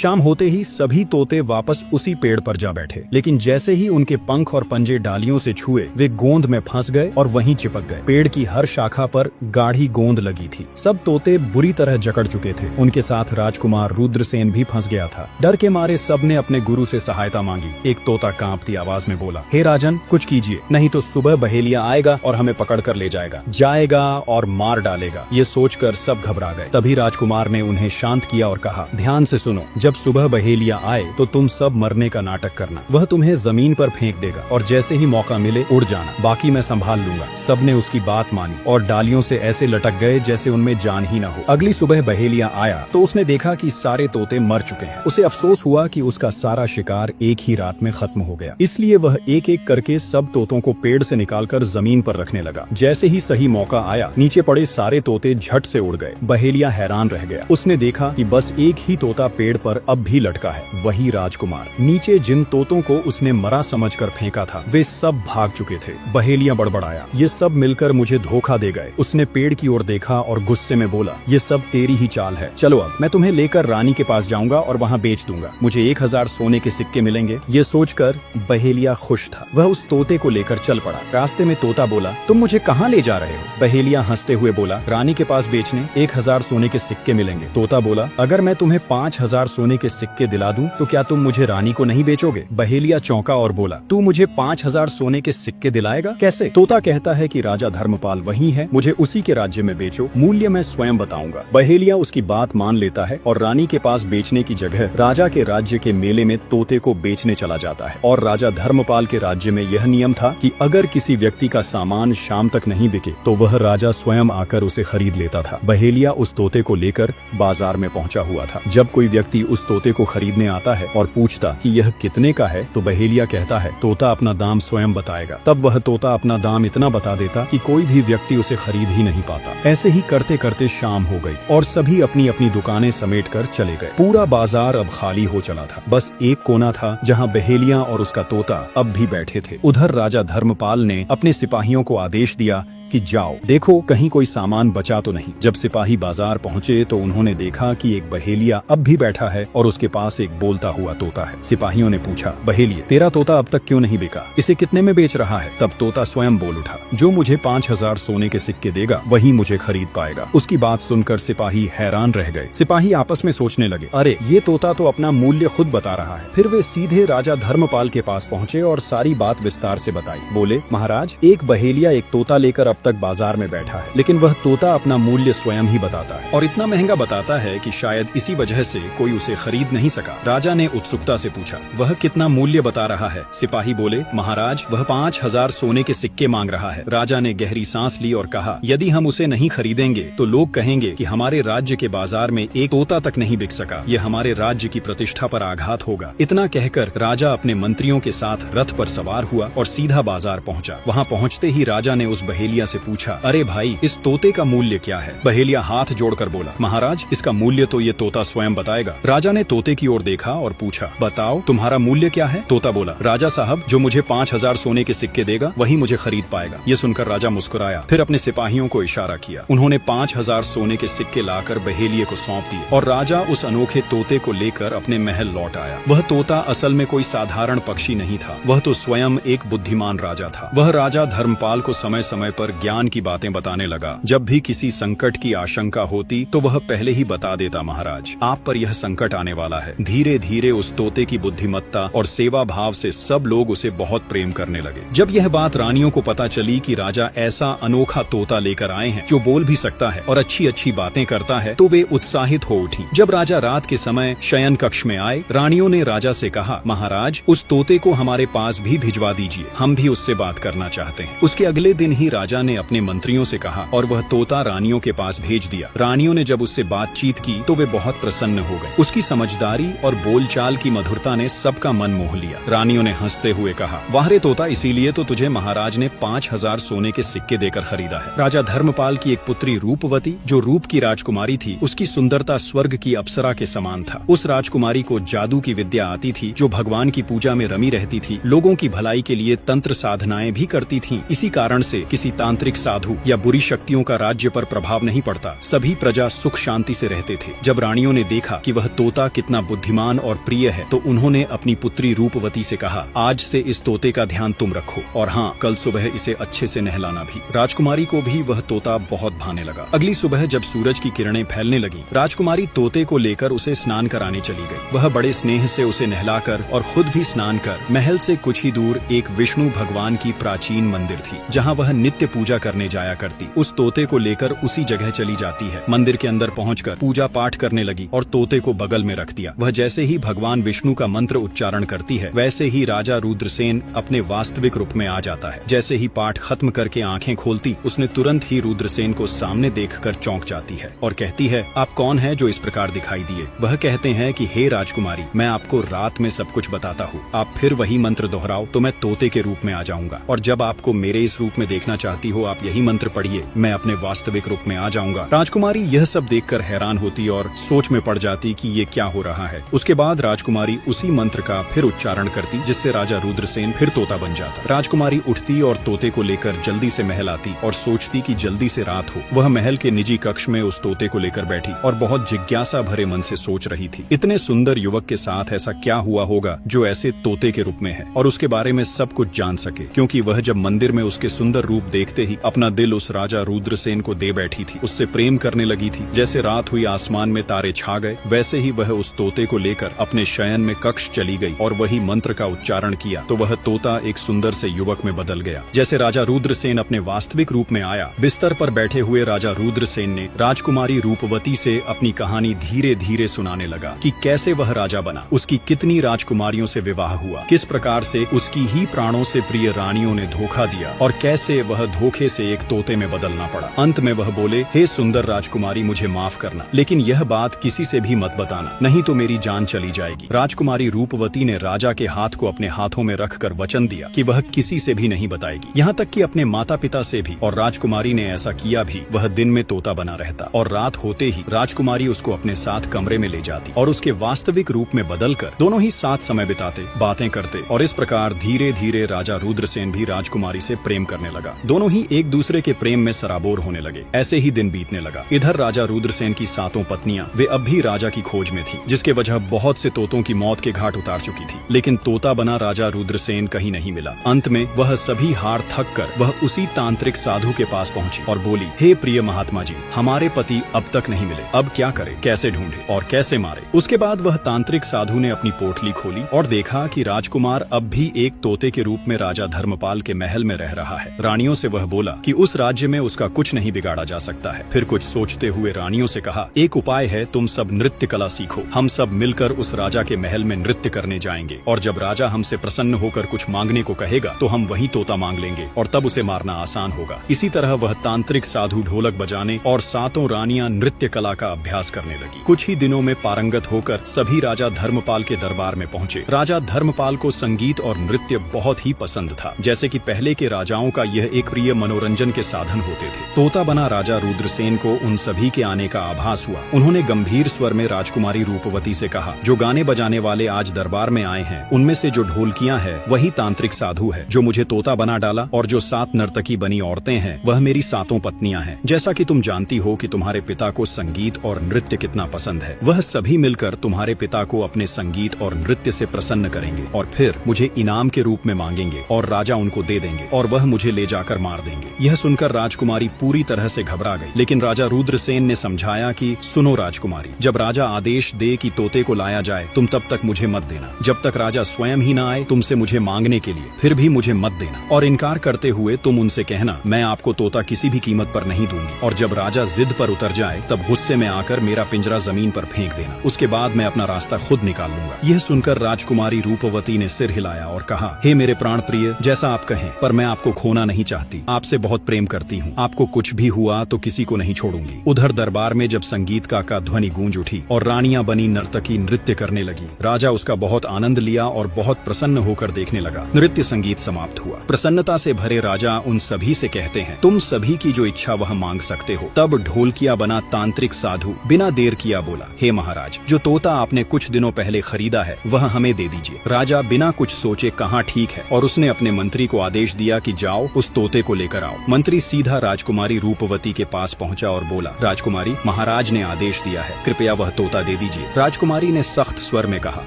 शाम होते ही सभी तोते वापस उसी पेड़ पर जा बैठे, लेकिन जैसे ही उनके पंख और पंजे डालियों से छुए वे गोंद में फंस गए और वहीं चिपक गए। पेड़ की हर शाखा पर गाढ़ी गोंद लगी थी। सब तोते बुरी तरह जकड़ चुके थे। उनके साथ राजकुमार रुद्रसेन भी फंस गया था। डर के मारे सबने अपने गुरु से सहायता मांगी। एक तोता कांपती आवाज में बोला, हे राजन, कुछ कीजिए, नहीं तो सुबह बहेलिया आएगा और हमें पकड़ कर ले जाएगा और मार डालेगा। ये सोचकर सब घबरा गए। तभी राजकुमार ने उन्हें शांत किया और कहा, ध्यान से सुनो, जब सुबह बहेलिया आए तो तुम सब मरने का नाटक करना। वह तुम्हें जमीन पर फेंक देगा और जैसे ही मौका मिले उड़ जाना, बाकी मैं संभाल लूंगा। सबने उसकी बात मानी और डालियों से ऐसे लटक गए जैसे उनमें जान ही न हो। अगली सुबह बहेलिया आया तो उसने देखा कि सारे तोते मर चुके हैं। उसे अफसोस हुआ कि उसका सारा शिकार एक ही रात में खत्म हो गया। इसलिए वह एक एक करके सब तोतों को पेड़ से निकालकर जमीन पर रखने लगा। जैसे ही सही मौका आया, नीचे पड़े सारे तोते झट से उड़ गए। बहेलिया हैरान रह गया। उसने देखा कि बस एक ही तोता पेड़ पर अब भी लटका है, वही राजकुमार। नीचे जिन तोतों को उसने मरा समझकर फेंका था वे सब भाग चुके थे। बहेलिया बड़बड़ाया, ये सब मिलकर मुझे धोखा दे गए। उसने पेड़ की ओर देखा और गुस्से में बोला, ये सब तेरी ही चाल है। चलो अब मैं तुम्हें लेकर रानी के पास जाऊंगा और वहाँ बेच दूंगा। मुझे 1000 सोने के सिक्के मिलेंगे। ये सोचकर बहेलिया खुश था। वह उस तोते को लेकर चल पड़ा। रास्ते में तोता बोला, तुम मुझे कहाँ ले जा रहे हो? बहेलिया हंसते हुए बोला, रानी के पास बेचने 1000 सोने के सिक्के मिलेंगे। तोता बोला, अगर मैं तुम्हें 5000 सोने के सिक्के दिला दूं तो क्या तुम मुझे रानी को नहीं बेचोगे? बहेलिया चौंका और बोला, तू मुझे 5000 सोने के सिक्के दिलाएगा? कैसे? तोता कहता है कि राजा धर्मपाल वही है, मुझे उसी के राज्य में बेचो, मूल्य मैं स्वयं बताऊंगा। बहेलिया उसकी बात मान लेता है और रानी के पास बेचने की जगह राजा के राज्य के मेले में तोते को बेचने चला जाता है। और राजा धर्मपाल के राज्य में यह नियम था कि अगर किसी व्यक्ति का सामान शाम तक नहीं बिके तो वह राजा स्वयं आकर उसे खरीद लेता था। बहेलिया उस तोते को लेकर बाजार में पहुंचा हुआ था। जब कोई व्यक्ति उस तोते को खरीदने आता है और पूछता कि यह कितने का है तो बहेलिया कहता है, तोता अपना दाम स्वयं बताएगा। तब वह तोता अपना दाम इतना बता देता कि कोई भी व्यक्ति उसे खरीद ही नहीं पाता। ऐसे ही करते करते शाम हो गई और सभी अपनी अपनी दुकानें समेट कर चले गए। पूरा बाजार अब खाली हो चला था। बस एक कोना था जहाँ बहेलिया और उसका तोता अब भी बैठे थे। उधर राजा धर्मपाल ने अपने सिपाहियों को आदेश दिया कि जाओ देखो कहीं कोई सामान बचा तो नहीं। जब सिपाही बाजार पहुंचे तो उन्होंने देखा कि एक बहेलिया अब भी बैठा है और उसके पास एक बोलता हुआ तोता है। सिपाहियों ने पूछा, बहेलिया, तेरा तोता अब तक क्यों नहीं बिका? इसे कितने में बेच रहा है? तब तोता स्वयं बोल उठा, जो मुझे 5000 सोने के सिक्के देगा वही मुझे खरीद पाएगा। उसकी बात सुनकर सिपाही हैरान रह गए। सिपाही आपस में सोचने लगे, अरे ये तोता तो अपना मूल्य खुद बता रहा है। फिर वे सीधे राजा धर्मपाल के पास पहुँचे और सारी बात विस्तार से बताई। बोले, महाराज, एक बहेलिया एक तोता लेकर अब तक बाजार में बैठा है, लेकिन वह तोता अपना मूल्य स्वयं ही बताता है और इतना महंगा बताता है कि शायद इसी वजह से कोई उसे खरीद नहीं सका। राजा ने उत्सुकता से पूछा, वह कितना मूल्य बता रहा है? सिपाही बोले, महाराज, वह 5000 सोने के सिक्के मांग रहा है। राजा ने गहरी सांस ली और कहा, यदि हम उसे नहीं खरीदेंगे तो लोग कहेंगे कि हमारे राज्य के बाजार में एक तोता तक नहीं बिक सका। यह हमारे राज्य की प्रतिष्ठा पर आघात होगा। इतना कहकर राजा अपने मंत्रियों के साथ रथ पर सवार हुआ और सीधा बाजार पहुंचा। वहां पहुंचते ही राजा ने उस बहेलिया से पूछा, अरे भाई, इस तोते का मूल्य क्या है? बहेलिया हाथ जोड़कर बोला, महाराज, इसका मूल्य तो ये तोता स्वयं बताएगा। राजा ने तोते की ओर देखा और पूछा, बताओ तुम्हारा मूल्य क्या है? तोता बोला, राजा साहब, जो मुझे 5000 सोने के सिक्के देगा वही मुझे खरीद पाएगा। ये सुनकर राजा मुस्कुराया, फिर अपने सिपाहियों को इशारा किया। उन्होंने 5000 सोने के सिक्के लाकर बहेलिये को सौंप दिए और राजा उस अनोखे तोते को लेकर अपने महल लौट आया। वह तोता असल में कोई साधारण पक्षी नहीं था, वह तो स्वयं एक बुद्धिमान राजा था। वह राजा धर्मपाल को समय समय पर ज्ञान की बातें बताने लगा। जब भी किसी संकट की आशंका होती तो वह पहले ही बता देता, महाराज, आप पर यह संकट आने वाला है। धीरे धीरे उस तोते की बुद्धिमत्ता और सेवा भाव से सब लोग उसे बहुत प्रेम करने लगे। जब यह बात रानियों को पता चली कि राजा ऐसा अनोखा तोता लेकर आए हैं जो बोल भी सकता है और अच्छी अच्छी बातें करता है, तो वे उत्साहित हो उठी। जब राजा रात के समय शयन कक्ष में आए, रानियों ने राजा से कहा, महाराज, उस तोते को हमारे पास भी भिजवा दीजिए, हम भी उससे बात करना चाहते हैं। उसके अगले दिन ही राजा ने अपने मंत्रियों से कहा और वह तोता रानियों के पास भेज दिया। रानियों ने जब उससे बातचीत की तो वे बहुत प्रसन्न हो गए। उसकी समझदारी और बोलचाल की मधुरता ने सबका मन मोह लिया। रानियों ने हंसते हुए कहा, वाह रे तोता, इसीलिए तो तुझे महाराज ने 5000 सोने के सिक्के देकर खरीदा है। राजा धर्मपाल की एक पुत्री रूपवती, जो रूप की राजकुमारी थी, उसकी सुंदरता स्वर्ग की अप्सरा के समान था। उस राजकुमारी को जादू की विद्या आती थी, जो भगवान की पूजा में रमी रहती थी, लोगों की भलाई के लिए तंत्र साधनाएं भी करती थी। इसी कारण से किसी तांत्रिक साधु या बुरी शक्तियों का राज्य पर प्रभाव नहीं पड़ता। सभी प्रजा सुख शांति से रहते थे। जब रानियों ने देखा कि वह तोता कितना बुद्धिमान और प्रिय है तो उन्होंने अपनी पुत्री रूपवती से कहा, आज से इस तोते का ध्यान तुम रखो और हाँ, कल सुबह इसे अच्छे से नहलाना भी। राजकुमारी को भी वह तोता बहुत भाने लगा। अगली सुबह जब सूरज की किरणें फैलने लगी, राजकुमारी तोते को लेकर उसे स्नान कराने चली गई। वह बड़े स्नेह से उसे नहलाकर और खुद भी स्नान कर महल से कुछ ही दूर एक विष्णु भगवान की प्राचीन मंदिर थी, जहाँ वह नित्य पूजा करने जाया करती। उस तोते को लेकर उसी जगह चली जाती है। मंदिर के अंदर पहुंचकर पूजा पाठ करने लगी और तोते को बगल में रख दिया। वह जैसे ही भगवान विष्णु का मंत्र उच्चारण करती है, वैसे ही राजा रुद्रसेन अपने वास्तविक रूप में आ जाता है। जैसे ही पाठ खत्म करके आंखें खोलती, उसने तुरंत ही रुद्रसेन को सामने देखकर चौंक जाती है और कहती है, आप कौन है जो इस प्रकार दिखाई दिए? वह कहते हैं कि हे राजकुमारी, मैं आपको रात में सब कुछ बताता हूँ। आप फिर वही मंत्र दोहराओ तो मैं तोते के रूप में आ जाऊंगा, और जब आपको मेरे इस रूप में देखना चाहती हो, आप यही मंत्र पढ़िए, मैं अपने वास्तविक रूप में आ जाऊंगा। राजकुमारी यह सब देखकर हैरान होती और सोच में पड़ जाती कि ये क्या हो रहा है। उसके बाद राजकुमारी उसी मंत्र का फिर उच्चारण करती, जिससे राजा रुद्रसेन फिर तोता बन जाता। राजकुमारी उठती और तोते को लेकर जल्दी से महल आती और सोचती कि जल्दी से रात हो। वह महल के निजी कक्ष में उस तोते को लेकर बैठी और बहुत जिज्ञासा भरे मन से सोच रही थी, इतने सुंदर युवक के साथ ऐसा क्या हुआ होगा जो ऐसे तोते के रूप में है, और उसके बारे में सब कुछ जान सके। क्योंकि वह जब मंदिर में उसके सुंदर रूप देखते ही अपना दिल उस राजा रुद्रसेन को दे बैठी थी, उससे प्रेम करने लगी थी। जैसे रात हुई, आसमान में तारे छा गए, वैसे ही वह उस तोते को लेकर अपने शयन में कक्ष चली गई और वही मंत्र का उच्चारण किया तो वह तोता एक सुंदर से युवक में बदल गया। जैसे राजा रुद्रसेन अपने वास्तविक रूप में आया, बिस्तर पर बैठे हुए राजा रुद्रसेन ने राजकुमारी रूपवती से अपनी कहानी धीरे धीरे सुनाने लगा कि कैसे वह राजा बना, उसकी कितनी राजकुमारियों से विवाह हुआ, किस प्रकार से उसकी ही प्राणों से प्रिय रानियों ने धोखा दिया और कैसे वह धोखे से एक तोते में बदलना पड़ा। अंत में वह बोले, हे सुंदर राजकुमारी, मुझे माफ करना, लेकिन यह बात किसी से भी मत बताना, नहीं तो मेरी जान चली जाएगी। राजकुमारी रूपवती ने राजा के हाथ को अपने हाथों में रखकर वचन दिया कि वह किसी से भी नहीं बताएगी, यहाँ तक कि अपने माता पिता से भी। और राजकुमारी ने ऐसा किया भी। वह दिन में तोता बना रहता और रात होते ही राजकुमारी उसको अपने साथ कमरे में ले जाती और उसके वास्तविक रूप में बदलकर दोनों ही साथ समय बिताते, बातें करते, और इस प्रकार धीरे धीरे राजा रुद्रसेन भी राजकुमारी से प्रेम करने लगा। दोनों ही एक दूसरे के प्रेम में सराबोर होने लगे। ऐसे ही दिन बीतने लगा। इधर राजा रुद्रसेन की 7 पत्नियां, वे अब भी राजा की खोज में थी, जिसके वजह बहुत से तोतों की मौत के घाट उतार चुकी थी, लेकिन तोता बना राजा रुद्रसेन कहीं नहीं मिला। अंत में वह सभी हार थक कर वह उसी तांत्रिक साधु के पास पहुंची और बोली, हे प्रिय महात्मा जी, हमारे पति अब तक नहीं मिले, अब क्या करें, कैसे ढूंढे और कैसे मारे। उसके बाद वह तांत्रिक साधु ने अपनी पोटली खोली और देखा कि राजकुमार अब भी एक तोते के रूप में राजा धर्मपाल के महल में रह रहा है। रानियों से वह बोला कि उस राज्य में उसका कुछ नहीं बिगाड़ा जा सकता है। फिर कुछ सोचते हुए रानियों से कहा, एक उपाय है, तुम सब नृत्य कला सीखो, हम सब मिलकर उस राजा के महल में नृत्य करने जाएंगे, और जब राजा हमसे प्रसन्न होकर कुछ मांगने को कहेगा तो हम वही तोता मांग लेंगे और तब उसे मारना आसान होगा। इसी तरह वह तांत्रिक साधु ढोलक बजाने और 7 रानियां नृत्य कला का अभ्यास करने लगी। कुछ ही दिनों में पारंगत होकर सभी राजा धर्मपाल के दरबार में पहुंचे। राजा धर्मपाल को संगीत और नृत्य बहुत ही पसंद था। जैसे कि पहले के राजाओं का यह एक प्रिय मनोरंजन के साधन होते थे। तोता बना राजा रुद्रसेन को उन सभी के आने का आभास हुआ। उन्होंने गंभीर स्वर में राजकुमारी रूपवती से कहा, जो गाने बजाने वाले आज दरबार में आए हैं, उनमें से जो ढोलकियां हैं वही तांत्रिक साधु है जो मुझे तोता बना डाला, और जो 7 नर्तकी बनी औरतें हैं वह मेरी 7 पत्नियां हैं। जैसा कि तुम जानती हो कि तुम्हारे पिता को संगीत और नृत्य कितना पसंद है, वह सभी मिलकर तुम्हारे पिता को अपने संगीत और नृत्य से प्रसन्न करेंगे और फिर मुझे इनाम के रूप में मांगेंगे और राजा उनको दे देंगे और वह मुझे ले जाकर मार देंगे। यह सुनकर राजकुमारी पूरी तरह से घबरा गई, लेकिन राजा रुद्रसेन ने समझाया कि सुनो राजकुमारी, जब राजा आदेश दे कि तोते को लाया जाए, तुम तब तक मुझे मत देना। जब तक राजा स्वयं ही न आए तुमसे मुझे मांगने के लिए, फिर भी मुझे मत देना, और इनकार करते हुए तुम उनसे कहना, मैं आपको तोता किसी भी कीमत पर नहीं दूंगी, और जब राजा जिद पर उतर जाए तब गुस्से में आकर मेरा पिंजरा जमीन पर फेंक देना। उसके बाद मैं अपना रास्ता खुद निकाल लूंगा। यह सुनकर राजकुमारी रूपवती ने सिर हिलाया और कहा, हे मेरे प्राण प्रिय, जैसा आप कहें, पर मैं आपको खोना नहीं चाहती। आपसे बहुत प्रेम करती हूँ। आपको कुछ भी हुआ तो किसी को नहीं छोड़ूंगी। उधर दरबार में जब संगीत का ध्वनि गूंज उठी और रानियां बनी नर्तकी नृत्य करने लगी, राजा उसका बहुत आनंद लिया और बहुत प्रसन्न होकर देखने लगा। नृत्य संगीत समाप्त हुआ। प्रसन्नता से भरे राजा उन सभी से कहते हैं, तुम सभी की जो इच्छा वह मांग सकते हो। तब ढोलकिया बना तांत्रिक साधु बिना देर किया बोला, हे महाराज, जो तोता आपने कुछ दिनों पहले खरीदा है वह हमें दे दीजिए। राजा बिना कुछ सोचे कहा ठीक है, और उसने अपने मंत्री को आदेश दिया कि जाओ उस तोते को लेकर आओ। मंत्री सीधा राजकुमारी रूपवती के पास पहुंचा और बोला, राजकुमारी, महाराज ने आदेश दिया है, कृपया वह तोता दे दीजिए। राजकुमारी ने सख्त स्वर में कहा,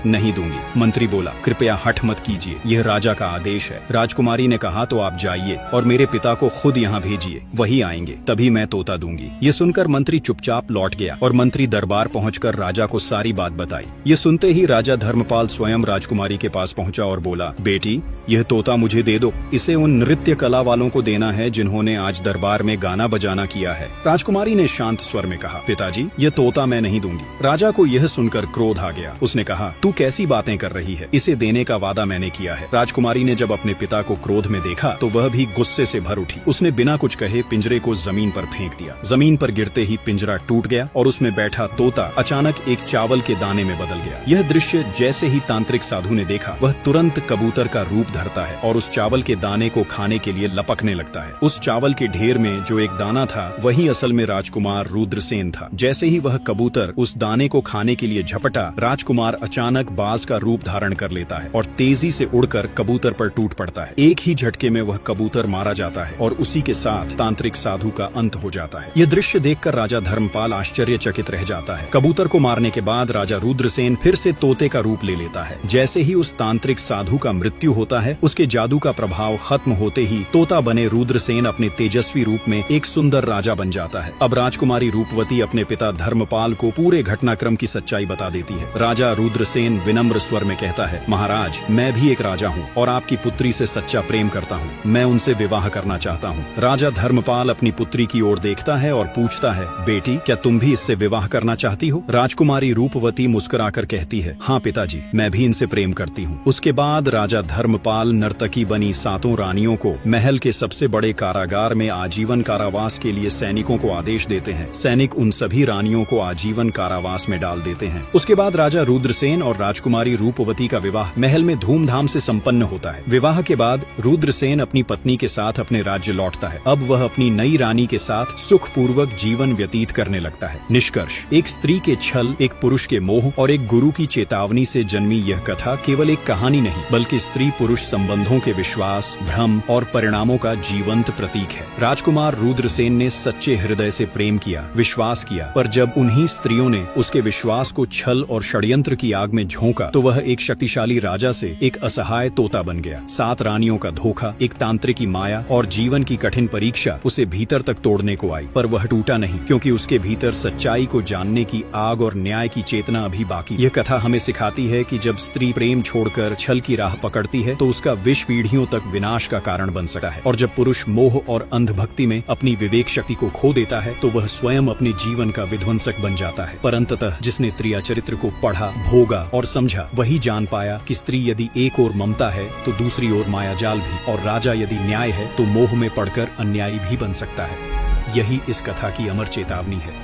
नहीं दूंगी। मंत्री बोला, कृपया हठ मत कीजिए, यह राजा का आदेश है। राजकुमारी ने कहा, तो आप जाइए और मेरे पिता को खुद यहाँ भेजिए, वही आएंगे, तभी मैं तोता दूंगी। ये सुनकर मंत्री चुपचाप लौट गया और मंत्री दरबार पहुंचकर राजा को सारी बात बताई। ये सुनते ही राजा धर्मपाल स्वयं राजकुमारी के पास पहुंचा और बोला, बेटी, यह तोता मुझे दे दो, इसे उन नृत्य कला वालों को देना है जिन्होंने आज दरबार में गाना बजाना किया है। राजकुमारी ने शांत स्वर में कहा, पिताजी, यह तोता मैं नहीं दूंगी। राजा को यह सुनकर क्रोध आ गया। उसने कहा, तू कैसी बातें कर रही है, इसे देने का वादा मैंने किया है। राजकुमारी ने जब अपने पिता को क्रोध में देखा तो वह भी गुस्से से भर उठी। उसने बिना कुछ कहे पिंजरे को जमीन पर फेंक दिया। जमीन पर गिरते ही पिंजरा टूट गया और उसमें बैठा तोता अचानक एक चावल के दाने में बदल गया। यह दृश्य जैसे ही तांत्रिक साधु ने देखा, वह तुरंत कबूतर का रूप धरता है और उस चावल के दाने को खाने के लिए लपकने लगता है। उस चावल के ढेर में जो एक दाना था, वही असल में राजकुमार रुद्रसेन था। जैसे ही वह कबूतर उस दाने को खाने के लिए झपटा, राजकुमार अचानक बाज का रूप धारण कर लेता है और तेजी से उड़कर कबूतर पर टूट पड़ता है। एक ही झटके में वह कबूतर मारा जाता है और उसी के साथ तांत्रिक साधु का अंत हो जाता है। यह दृश्य देखकर राजा धर्मपाल आश्चर्यचकित रह जाता है। कबूतर को मारने के बाद राजा रुद्रसेन फिर से तोते का रूप ले लेता है। जैसे ही उस तांत्रिक साधु का मृत्यु होता है, उसके जादू का प्रभाव खत्म होते ही तोता बने रुद्रसेन अपने तेजस्वी रूप में एक सुंदर राजा बन जाता है। अब राजकुमारी रूपवती अपने पिता धर्मपाल को पूरे घटनाक्रम की सच्चाई बता देती है। राजा रुद्रसेन विनम्र स्वर में कहता है, महाराज, मैं भी एक राजा हूँ और आपकी पुत्री से सच्चा प्रेम करता हूँ। मैं उनसे विवाह करना चाहता हूँ। राजा धर्मपाल अपनी पुत्री की ओर देखता है और पूछता है, बेटी, क्या तुम भी इससे विवाह करना चाहती हो? राजकुमारी रूपवती मुस्कुराकर कहती है, हाँ पिताजी, मैं भी इनसे प्रेम करती हूँ। उसके बाद राजा धर्मपाल नर्तकी बनी 7 रानियों को महल के सबसे बड़े कारागार में आजीवन कारावास के लिए सैनिकों को आदेश देते हैं। सैनिक उन सभी रानियों को आजीवन कारावास में डाल देते हैं। उसके बाद राजा रुद्रसेन और राजकुमारी रूपवती का विवाह महल में धूमधाम से संपन्न होता है। विवाह के बाद रुद्रसेन अपनी पत्नी के साथ अपने राज्य लौटता है। अब वह अपनी नई रानी के साथ सुखपूर्वक जीवन व्यतीत करने लगता है। निष्कर्ष, एक स्त्री के छल, एक पुरुष के मोह और एक गुरु की चेतावनी से जन्मी यह कथा केवल एक कहानी नहीं, बल्कि स्त्री पुरुष संबंधों के विश्वास, भ्रम और परिणामों का जीवंत प्रतीक है। राजकुमार रुद्रसेन ने सच्चे हृदय से प्रेम किया, विश्वास किया, पर जब उन्हीं स्त्रियों ने उसके विश्वास को छल और षड्यंत्र की आग में झोंका तो वह एक शक्तिशाली राजा से एक असहाय तोता बन गया। 7 रानियों का धोखा, एक तांत्रिकी माया और जीवन की कठिन परीक्षा उसे भीतर तक तोड़ने को आई, पर वह टूटा नहीं, क्योंकि उसके भीतर सच्चाई को जानने की आग और न्याय की चेतना अभी बाकी। यह कथा हमें सिखाती है कि जब स्त्री प्रेम छोड़कर छल की राह पकड़ती है तो उसका विष पीढ़ियों तक विनाश का कारण बन सकता है, और जब पुरुष मोह और अंधभक्ति में अपनी विवेक शक्ति को खो देता है तो वह स्वयं अपने जीवन का विध्वंसक बन जाता है। पर अंततः जिसने त्रिया चरित्र को पढ़ा, भोगा और समझा, वही जान पाया कि स्त्री यदि एक ओर ममता है तो दूसरी ओर मायाजाल भी, और राजा यदि न्याय है तो मोह में पड़कर अन्यायी भी बन सकता है। यही इस कथा की अमर चेतावनी है।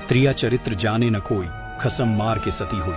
त्रिया चरित्र जाने न कोई, खसम मार के सती हुई।